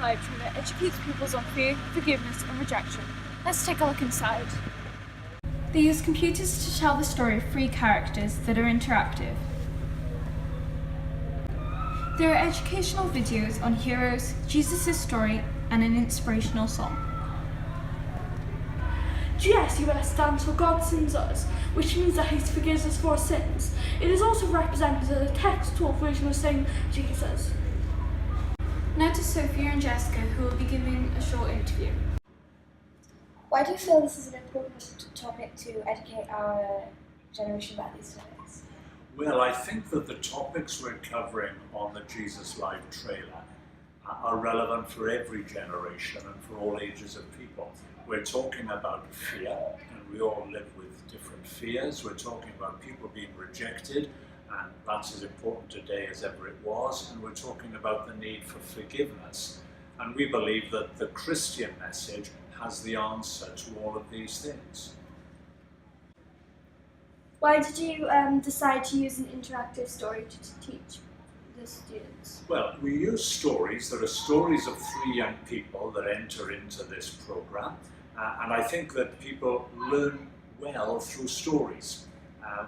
Live trailer educates pupils on fear, forgiveness and rejection. Let's take a look inside. They use computers to tell the story of 3 characters that are interactive. There are educational videos on heroes, Jesus' story and an inspirational song. GSUS stands for God Sins Us, which means that He forgives us for our sins. It is also represented as a textual version of saying Jesus. Now to Sophia and Jessica, who will be giving a short interview. Why do you feel this is an important topic to educate our generation about these topics? Well, I think that the topics we're covering on the Jesus Live trailer are relevant for every generation and for all ages of people. We're talking about fear, and we all live with different fears. We're talking about people being rejected, and that's as important today as ever it was. And we're talking about the need for forgiveness. And we believe that the Christian message has the answer to all of these things. Why did you decide to use an interactive story to teach the students? Well, we use stories. There are stories of 3 young people that enter into this program. And I think that people learn well through stories.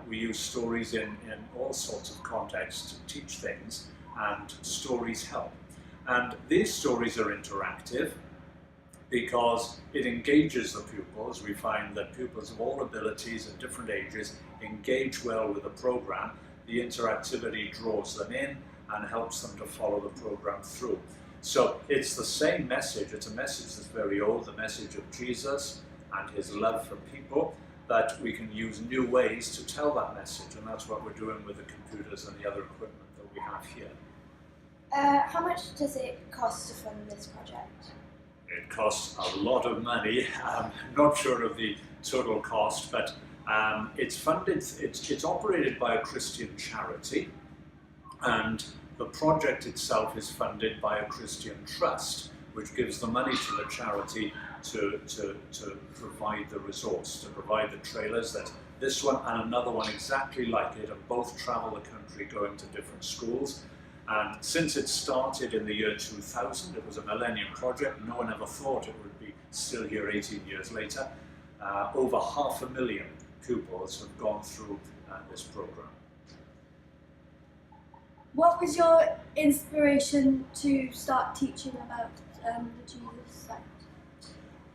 We use stories in all sorts of contexts to teach things, and stories help. And these stories are interactive because it engages the pupils. We find that pupils of all abilities at different ages engage well with the program. The interactivity draws them in and helps them to follow the program through. So it's the same message. It's a message that's very old, the message of Jesus and His love for people, but we can use new ways to tell that message, and that's what we're doing with the computers and the other equipment that we have here. How much does it cost to fund this project? It costs a lot of money. I'm not sure of the total cost, but it's funded, it's operated by a Christian charity, and the project itself is funded by a Christian trust, which gives the money to the charity to provide the resource, to provide the trailers. That this one and another one exactly like it, and both travel the country going to different schools. And since it started in the year 2000, it was a millennium project. No one ever thought it would be still here 18 years later. Over 500,000 pupils have gone through this program. What was your inspiration to start teaching about the Jesus site?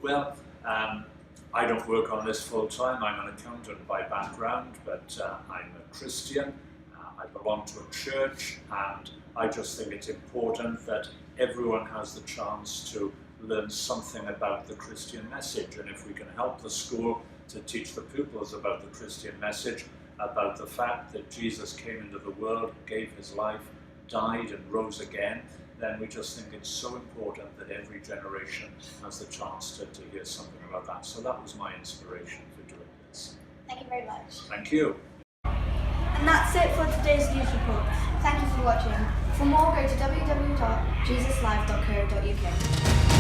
Well, I don't work on this full time. I'm an accountant by background, but I'm a Christian. I belong to a church, and I just think it's important that everyone has the chance to learn something about the Christian message. And if we can help the school to teach the pupils about the Christian message, about the fact that Jesus came into the world, gave His life, died and rose again, then we just think it's so important that every generation has the chance to hear something about that. So that was my inspiration for doing this. Thank you very much. Thank you. And that's it for today's news report. Thank you for watching. For more, go to www.jesuslive.co.uk.